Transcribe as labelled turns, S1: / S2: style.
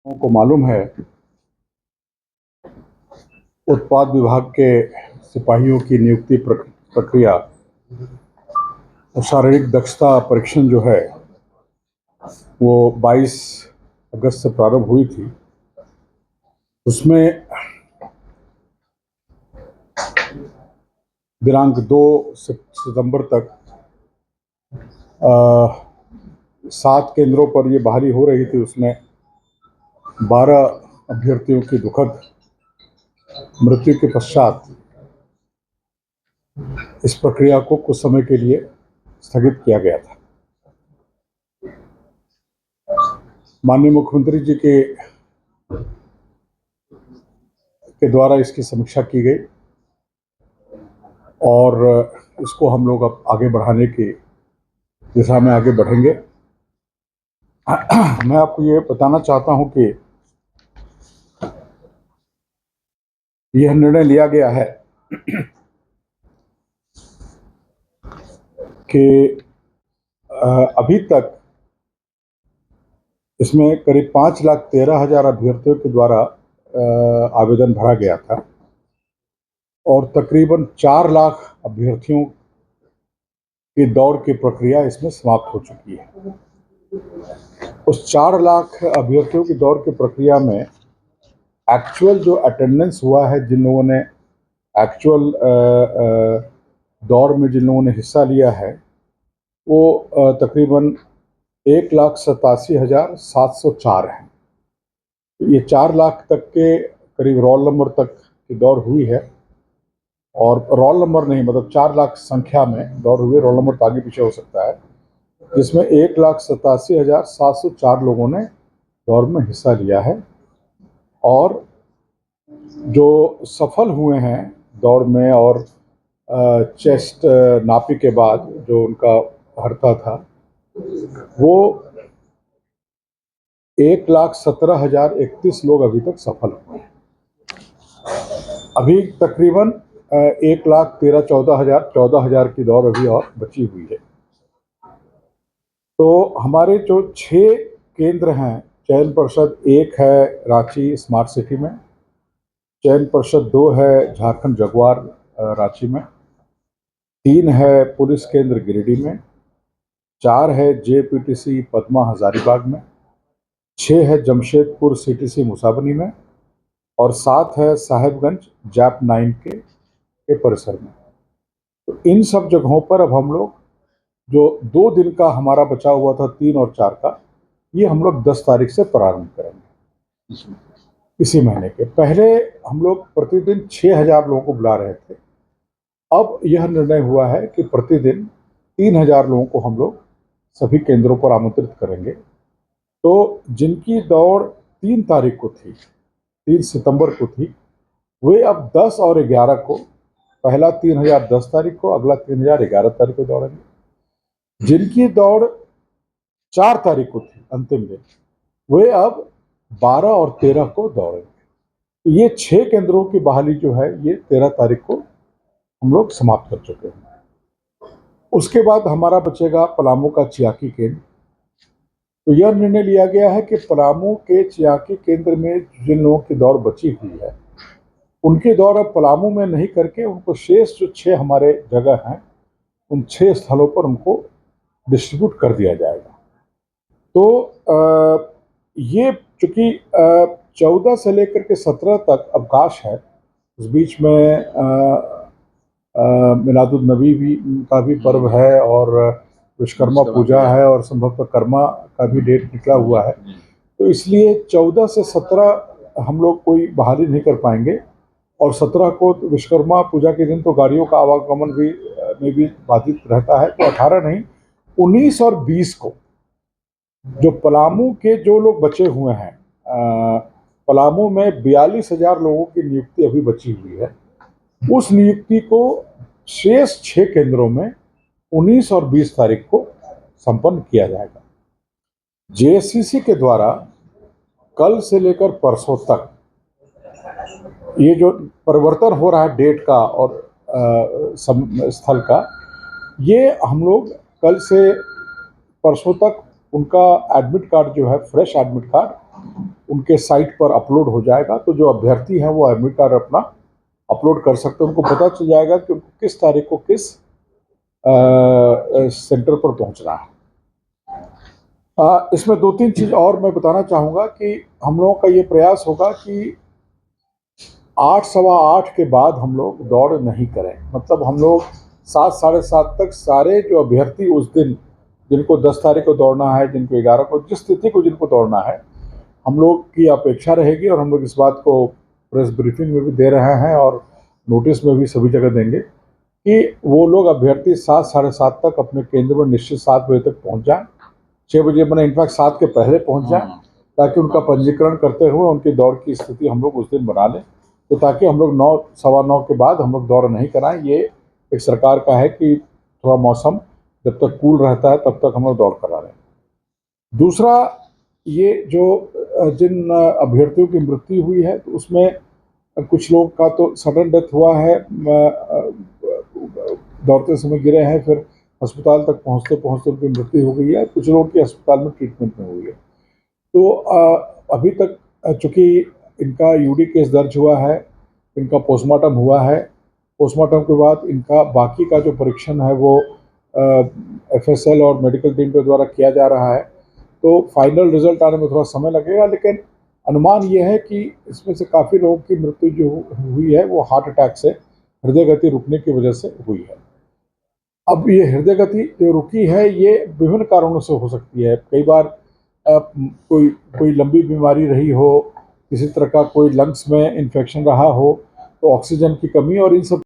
S1: को मालूम है, उत्पाद विभाग के सिपाहियों की नियुक्ति प्रक्रिया और शारीरिक दक्षता परीक्षण जो है वो 22 अगस्त से प्रारंभ हुई थी। उसमें दिनांक 2 सितंबर तक 7 केंद्रों पर ये बहाली हो रही थी। उसमें 12 अभ्यर्थियों की दुखद मृत्यु के पश्चात इस प्रक्रिया को कुछ समय के लिए स्थगित किया गया था। माननीय मुख्यमंत्री जी के द्वारा इसकी समीक्षा की गई और इसको हम लोग अब आगे बढ़ाने की दिशा में आगे बढ़ेंगे। मैं आपको ये बताना चाहता हूं कि यह निर्णय लिया गया है कि अभी तक इसमें करीब 5,13,000 अभ्यर्थियों के द्वारा आवेदन भरा गया था और तकरीबन 4 लाख अभ्यर्थियों की दौड़ की प्रक्रिया इसमें समाप्त हो चुकी है। उस 4 लाख अभ्यर्थियों की दौड़ की प्रक्रिया में एक्चुअल जो अटेंडेंस हुआ है, जिन लोगों ने एक्चुअल दौड़ में जिन लोगों ने हिस्सा लिया है वो तकरीबन 1,87,704 हैं। ये 4 लाख तक के करीब रोल नंबर तक की दौड़ हुई है और रोल नंबर नहीं, मतलब 4 लाख संख्या में दौड़ हुई। रोल नंबर तो आगे पीछे हो सकता है, जिसमें 1,87,704 लोगों ने दौड़ में हिस्सा लिया है और जो सफल हुए हैं दौड़ में और चेस्ट नापी के बाद जो उनका हर्ता था वो 1,17,031 लोग अभी तक सफल हुए हैं। अभी तकरीबन 1,13,14,000 की दौड़ अभी और बची हुई है। तो हमारे जो 6 केंद्र हैं, चयन परिषद 1 है रांची स्मार्ट सिटी में, चयन परिषद 2 है झारखंड जगुआर रांची में, 3 है पुलिस केंद्र गिरिडीह में, 4 है JPTC पद्मा हजारीबाग में, 6 है जमशेदपुर CTC मुसाबनी में और 7 है साहेबगंज जैप 9 के परिसर में। तो इन सब जगहों पर अब हम लोग जो 2 दिन का हमारा बचा हुआ था 3 और 4 का, ये हम लोग 10 तारीख से प्रारंभ करेंगे। इसी महीने के पहले हम लोग प्रतिदिन 6,000 लोगों को बुला रहे थे। अब यह निर्णय हुआ है कि प्रतिदिन 3,000 लोगों को हम लोग सभी केंद्रों पर आमंत्रित करेंगे। तो जिनकी दौड़ 3 तारीख को थी, 3 सितंबर को थी, वे अब 10 और 11 को, पहला 3,000 10 तारीख को, अगला 3,000 11 तारीख को दौड़ेंगे। जिनकी दौड़ 4 तारीख को थी अंतिम दिन, वे अब 12 और 13 को दौड़ेंगे। तो ये 6 केंद्रों की बहाली जो है ये 13 तारीख को हम लोग समाप्त कर चुके हैं। उसके बाद हमारा बचेगा पलामू का चियाकी केंद्र। तो यह निर्णय लिया गया है कि पलामू के चियाकी केंद्र में जिन लोगों की दौड़ बची हुई है उनकी दौड़ अब पलामू में नहीं करके उनको शेष जो 6 हमारे जगह हैं उन 6 स्थलों पर उनको डिस्ट्रीब्यूट कर दिया जाएगा। तो ये चूंकि 14 से लेकर के 17 तक अवकाश है, उस बीच में मिलादुल नबी भी का भी पर्व है और विश्वकर्मा पूजा है और संभवतः कर्मा का भी डेट निकला हुआ है। तो इसलिए 14 से 17 हम लोग कोई बहाली नहीं कर पाएंगे और 17 को विश्वकर्मा पूजा के दिन तो गाड़ियों का आवागमन भी में भी बाधित रहता है। तो 18 नहीं, 19 और 20 को जो पलामू के जो लोग बचे हुए हैं, पलामू में 42,000 लोगों की नियुक्ति अभी बची हुई है, उस नियुक्ति को शेष 6 केंद्रों में 19 और 20 तारीख को संपन्न किया जाएगा। JSCC के द्वारा कल से लेकर परसों तक ये जो परिवर्तन हो रहा है डेट का और स्थल का, ये हम लोग कल से परसों तक उनका एडमिट कार्ड जो है, फ्रेश एडमिट कार्ड उनके साइट पर अपलोड हो जाएगा। तो जो अभ्यर्थी हैं वो एडमिट कार्ड अपना अपलोड कर सकते हैं। उनको पता चल जाएगा कि उनको किस तारीख को किस सेंटर पर पहुंचना है। इसमें 2-3 चीज़ और मैं बताना चाहूँगा कि हम लोगों का ये प्रयास होगा कि 8 सवा 8 के बाद हम लोग दौड़ नहीं करें। मतलब हम लोग 7 साढ़े 7 तक सारे जो अभ्यर्थी उस दिन, जिनको 10 तारीख को दौड़ना है, जिनको 11 को, जिस तिथि को जिनको दौड़ना है, हम लोग की अपेक्षा रहेगी और हम लोग इस बात को प्रेस ब्रीफिंग में भी दे रहे हैं और नोटिस में भी सभी जगह देंगे कि वो लोग अभ्यर्थी 7 साढ़े 7 तक अपने केंद्र में निश्चित 7 बजे तक पहुंच जाएं। 6 बजे मैंने इनफैक्ट 7 के पहले पहुंच जाएं, ताकि उनका पंजीकरण करते हुए उनकी दौड़ की स्थिति हम लोग उस दिन बना लें। तो ताकि हम लोग 9 सवा 9 के बाद हम लोग दौड़ नहीं कराएं। ये एक सरकार का है कि थोड़ा मौसम जब तक कूल रहता है तब तक हम लोग दौड़ करा रहे हैं। दूसरा, ये जो जिन अभ्यर्थियों की मृत्यु हुई है तो उसमें कुछ लोग का तो सडन डेथ हुआ है, दौड़ते समय गिरे हैं, फिर अस्पताल तक पहुंचते पहुंचते उनकी मृत्यु हो गई है। कुछ लोगों की अस्पताल में ट्रीटमेंट में हुई है। तो अभी तक चूँकि इनका यूडी केस दर्ज हुआ है, इनका पोस्टमार्टम हुआ है, पोस्टमार्टम के बाद इनका बाकी का जो परीक्षण है वो एफएसएल और मेडिकल टीम के द्वारा किया जा रहा है। तो फाइनल रिजल्ट आने में थोड़ा समय लगेगा, लेकिन अनुमान ये है कि इसमें से काफ़ी लोगों की मृत्यु जो हुई है वो हार्ट अटैक से, हृदय गति रुकने की वजह से हुई है। अब ये हृदय गति जो रुकी है ये विभिन्न कारणों से हो सकती है। कई बार कोई लंबी बीमारी रही हो, किसी तरह का कोई लंग्स में इन्फेक्शन रहा हो, तो ऑक्सीजन की कमी और इन सब